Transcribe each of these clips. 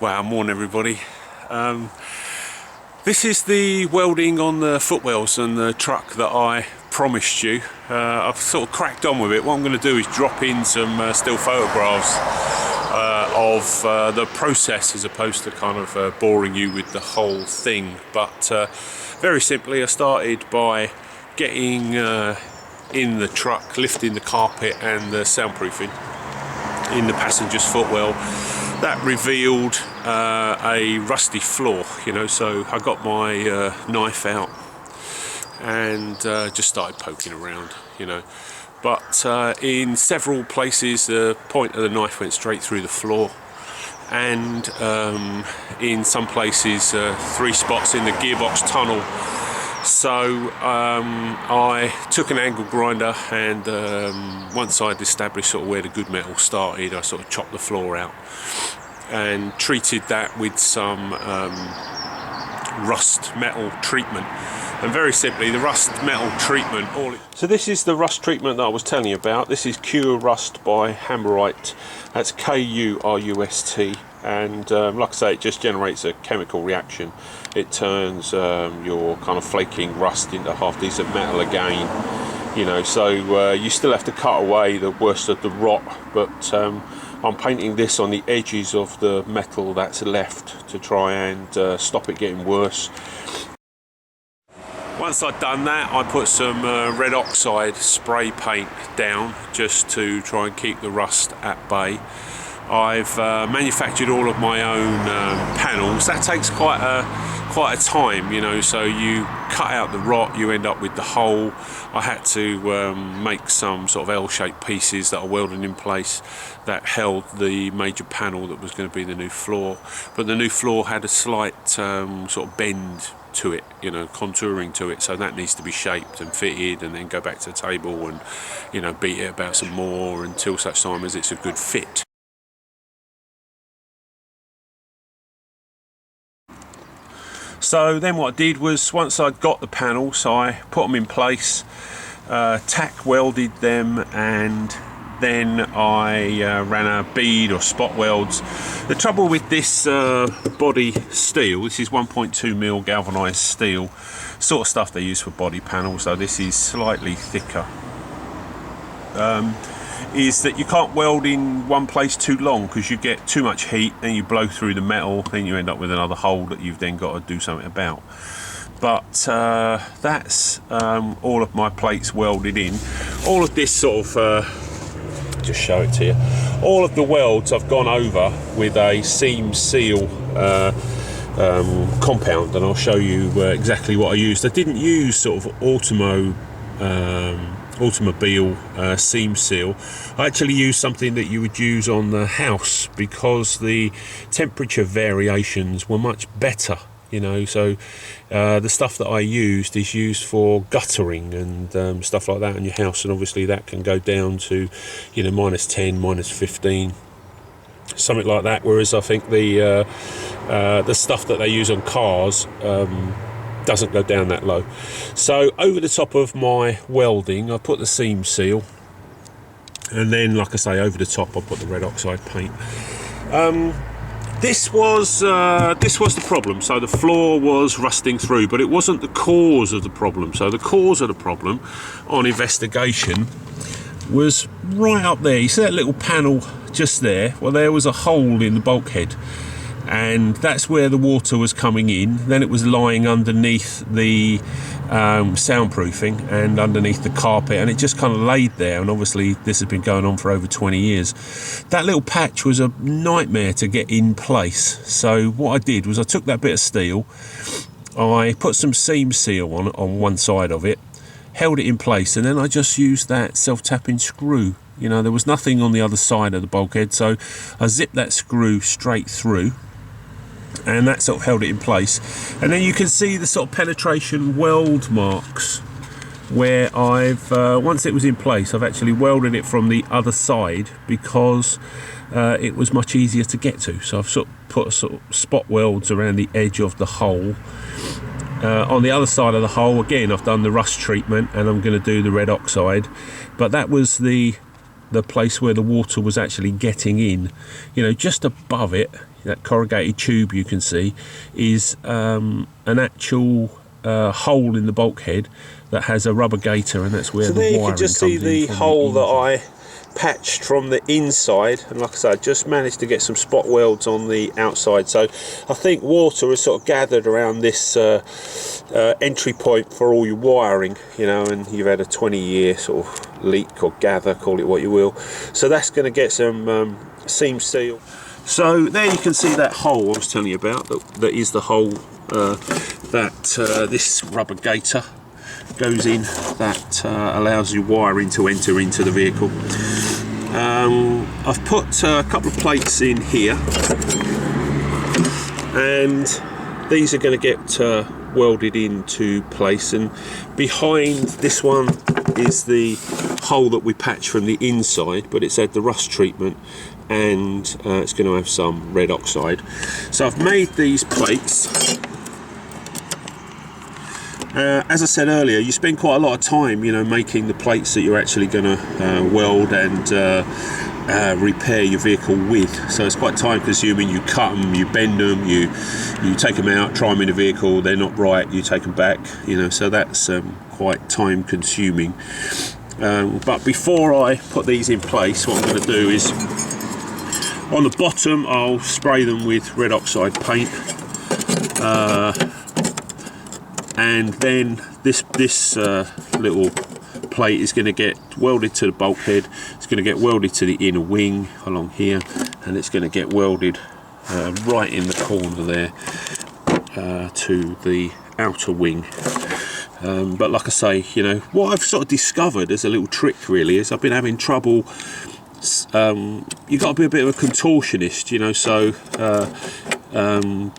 Wow, morning everybody. This is the welding on the footwells and the truck that I promised you. I've sort of cracked on with it. What I'm going to do is drop in some still photographs of the process, as opposed to kind of boring you with the whole thing. But very simply, I started by getting in the truck, lifting the carpet and the soundproofing in the passenger's footwell. That revealed a rusty floor, so I got my knife out and just started poking around, But in several places the point of the knife went straight through the floor, and in some places 3 spots in the gearbox tunnel. So I took an angle grinder, and once I'd established sort of where the good metal started, I sort of chopped the floor out and treated that with some rust metal treatment. And very simply, the rust metal treatment, so this is the rust treatment that I was telling you about. This is Cure Rust by Hammerite. That's K-U-R-U-S-T, and like I say, it just generates a chemical reaction. It turns your kind of flaking rust into half decent metal again, so you still have to cut away the worst of the rot, but I'm painting this on the edges of the metal that's left to try and stop it getting worse. Once I'd done that, I put some red oxide spray paint down just to try and keep the rust at bay. I've manufactured all of my own panels. That takes quite a time, so you cut out the rot, you end up with the hole. I had to make some sort of L-shaped pieces that I welded in place that held the major panel that was going to be the new floor. But the new floor had a slight sort of bend to it, contouring to it, so that needs to be shaped and fitted, and then go back to the table and beat it about some more until such time as it's a good fit. So then what I did was, once I'd got the panels, I put them in place, tack welded them, and then I ran a bead or spot welds. The trouble with this body steel, this is 1.2mm galvanized steel, sort of stuff they use for body panels, so this is slightly thicker, is that you can't weld in one place too long, because you get too much heat, then you blow through the metal, then you end up with another hole that you've then got to do something about. But that's all of my plates welded in. All of this sort of just show it to you. All of the welds I've gone over with a seam seal compound, and I'll show you exactly what I used. I didn't use sort of automobile seam seal. I actually used something that you would use on the house, because the temperature variations were much better. So the stuff that I used is used for guttering and stuff like that in your house, and obviously that can go down to -10, -15, something like that. Whereas I think the stuff that they use on cars doesn't go down that low. So over the top of my welding, I put the seam seal, and then, like I say, over the top I put the red oxide paint. This was the problem. So the floor was rusting through, but it wasn't the cause of the problem. So the cause of the problem on investigation was right up there. You see that little panel just there? Well, there was a hole in the bulkhead, and that's where the water was coming in. Then it was lying underneath the soundproofing and underneath the carpet, and it just kind of laid there. And obviously this has been going on for over 20 years. That little patch was a nightmare to get in place. So what I did was I took that bit of steel, I put some seam seal on one side of it, held it in place, and then I just used that self-tapping screw. There was nothing on the other side of the bulkhead, so I zipped that screw straight through, and that sort of held it in place. And then you can see the sort of penetration weld marks where I've once it was in place, I've actually welded it from the other side, because it was much easier to get to. So I've sort of put sort of spot welds around the edge of the hole. On the other side of the hole, again, I've done the rust treatment, and I'm going to do the red oxide. But that was the the place where the water was actually getting in, you know, just above it, that corrugated tube you can see, is an actual hole in the bulkhead that has a rubber gaiter, and that's where the wiring comes in. So there you can just see the hole that I patched from the inside, and like I said, I just managed to get some spot welds on the outside. So I think water has sort of gathered around this entry point for all your wiring, you know, and you've had a 20-year sort of leak or gather, call it what you will. So that's going to get some seam seal. So there you can see that hole I was telling you about, that is the hole that this rubber gaiter goes in, that allows your wiring to enter into the vehicle. I've put a couple of plates in here, and these are going to get welded into place, and behind this one is the hole that we patched from the inside, but it's had the rust treatment, and it's going to have some red oxide. So I've made these plates. As I said earlier, you spend quite a lot of time, you know, making the plates that you're actually going to weld and repair your vehicle with. So it's quite time consuming. You cut them, you bend them, you take them out, try them in the vehicle, they're not right, you take them back, you know, so that's quite time consuming. But before I put these in place, what I'm going to do is, on the bottom I'll spray them with red oxide paint, and then this little plate is going to get welded to the bulkhead. It's going to get welded to the inner wing along here, and it's going to get welded right in the corner there to the outer wing. But like I say, you know, what I've sort of discovered as a little trick really is I've been having trouble. You've got to be a bit of a contortionist, you know, so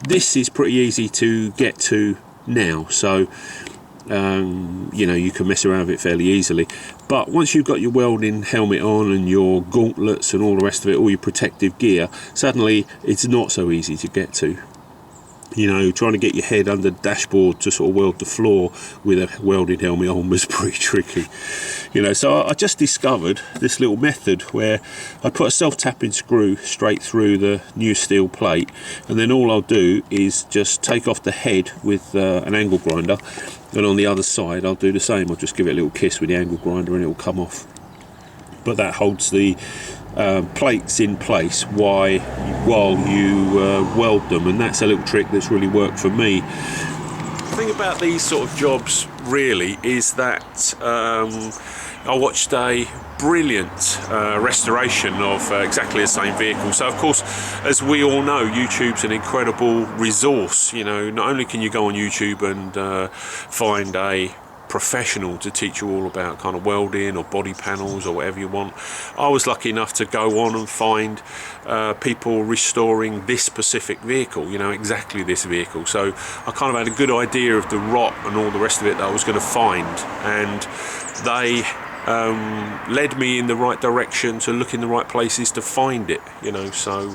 this is pretty easy to get to now, so you know, you can mess around with it fairly easily. But once you've got your welding helmet on and your gauntlets and all the rest of it, all your protective gear, suddenly it's not so easy to get to. You know, trying to get your head under the dashboard to sort of weld the floor with a welding helmet on was pretty tricky. You know, so I just discovered this little method where I put a self-tapping screw straight through the new steel plate, and then all I'll do is just take off the head with an angle grinder, and on the other side I'll do the same. I'll just give it a little kiss with the angle grinder and it will come off. But that holds the plates in place while you weld them, and that's a little trick that's really worked for me. The thing about these sort of jobs really is that I watched a brilliant restoration of exactly the same vehicle. So of course, as we all know, YouTube's an incredible resource. You know, not only can you go on YouTube and find a professional to teach you all about kind of welding or body panels or whatever you want. I was lucky enough to go on and find people restoring this specific vehicle, you know, exactly this vehicle. So I kind of had a good idea of the rot and all the rest of it that I was going to find, and they led me in the right direction to look in the right places to find it, you know, so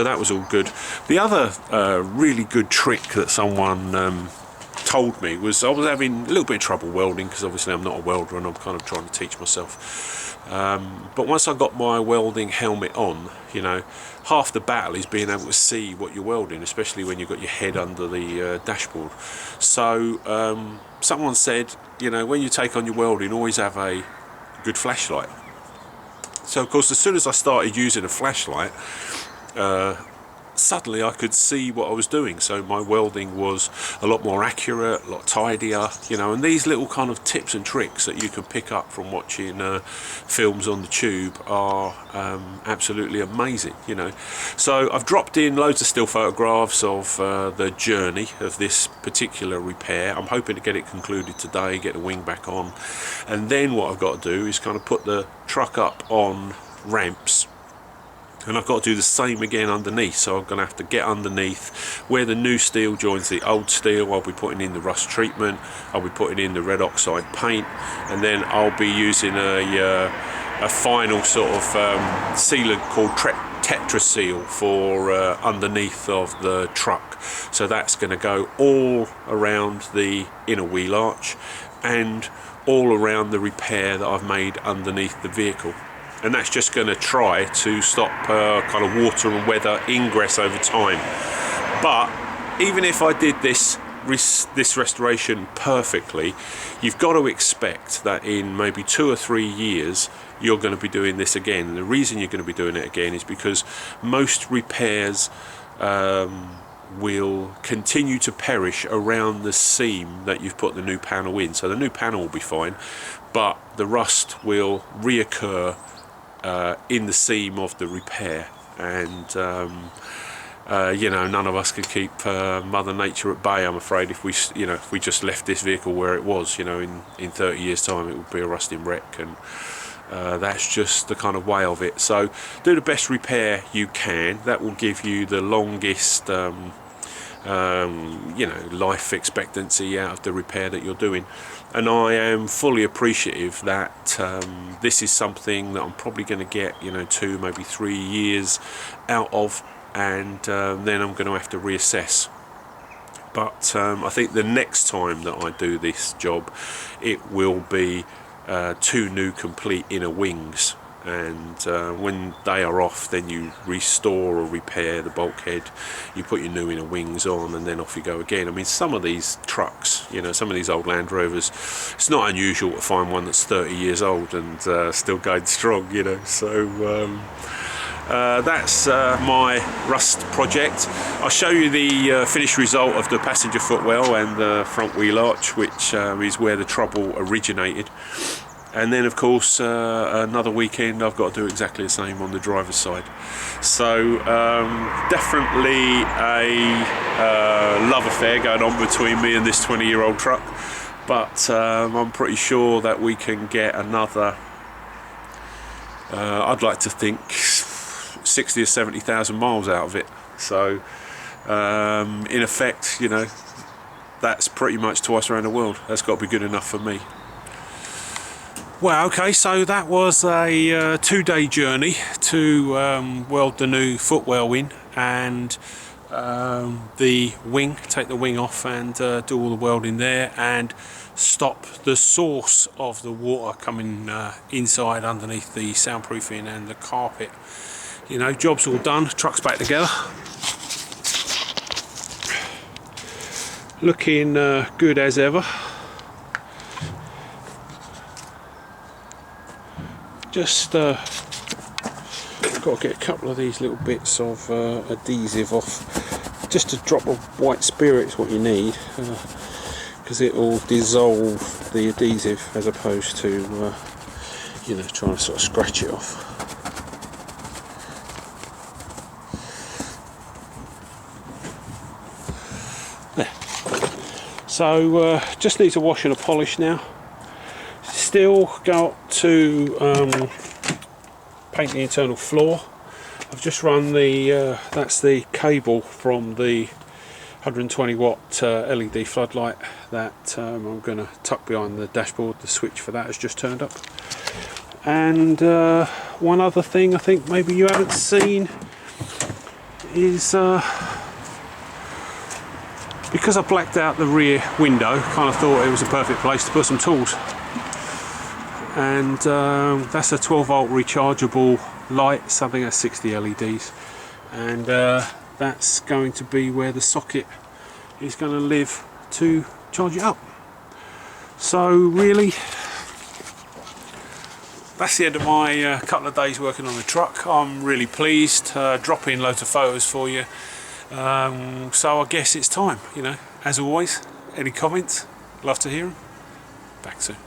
that was all good. The other really good trick that someone told me was, I was having a little bit of trouble welding, because obviously I'm not a welder and I'm kind of trying to teach myself, but once I got my welding helmet on, you know, half the battle is being able to see what you're welding, especially when you've got your head under the dashboard. So someone said, you know, when you take on your welding, always have a good flashlight. So of course, as soon as I started using a flashlight, suddenly I could see what I was doing. So my welding was a lot more accurate, a lot tidier, you know, and these little kind of tips and tricks that you can pick up from watching films on the tube are absolutely amazing, you know. So I've dropped in loads of still photographs of the journey of this particular repair. I'm hoping to get it concluded today, get the wing back on, and then what I've got to do is kind of put the truck up on ramps, and I've got to do the same again underneath. So I'm going to have to get underneath where the new steel joins the old steel. I'll be putting in the rust treatment, I'll be putting in the red oxide paint, and then I'll be using a final sort of sealant called Tetra Seal for underneath of the truck. So that's going to go all around the inner wheel arch and all around the repair that I've made underneath the vehicle. and that's just going to try to stop kind of water and weather ingress over time. But even if I did this restoration perfectly, you've got to expect that in maybe 2 or 3 years you're going to be doing this again. And the reason you're going to be doing it again is because most repairs will continue to perish around the seam that you've put the new panel in. So the new panel will be fine, but the rust will reoccur in the seam of the repair. And you know, none of us could keep Mother Nature at bay, I'm afraid. If we just left this vehicle where it was, you know, in 30 years time it would be a rusting wreck, and that's just the kind of way of it. So do the best repair you can. That will give you the longest you know, life expectancy out of the repair that you're doing. And I am fully appreciative that this is something that I'm probably going to get, you know, 2, maybe 3 years out of, and then I'm going to have to reassess. But I think the next time that I do this job, it will be 2 new complete inner wings, and when they are off, then you restore or repair the bulkhead, you put your new inner wings on, and then off you go again. I mean, some of these trucks, you know, some of these old Land Rovers, it's not unusual to find one that's 30 years old and still going strong, you know. So that's my rust project. I'll show you the finished result of the passenger footwell and the front wheel arch, which is where the trouble originated. And then, of course, another weekend I've got to do exactly the same on the driver's side. So definitely a love affair going on between me and this 20-year-old truck. But I'm pretty sure that we can get another, I'd like to think, 60 or 70,000 miles out of it. So in effect, you know, that's pretty much twice around the world. That's got to be good enough for me. Well, okay, so that was a 2-day journey to weld the new footwell in, and the wing, take the wing off and do all the welding there, and stop the source of the water coming inside underneath the soundproofing and the carpet. You know, job's all done, truck's back together. Looking good as ever. Just got to get a couple of these little bits of adhesive off, just a drop of white spirit is what you need, because it will dissolve the adhesive as opposed to you know, trying to sort of scratch it off. There. So just needs a wash and a polish now. Still got to paint the internal floor. I've just run the that's the cable from the 120 watt LED floodlight that I'm going to tuck behind the dashboard. The switch for that has just turned up. And one other thing I think maybe you haven't seen is because I blacked out the rear window, kind of thought it was a perfect place to put some tools. And that's a 12-volt rechargeable light, something at 60 LEDs, and that's going to be where the socket is going to live to charge it up. So really, that's the end of my couple of days working on the truck. I'm really pleased, dropping loads of photos for you. So I guess it's time, you know, as always. Any comments? Love to hear them. Back soon.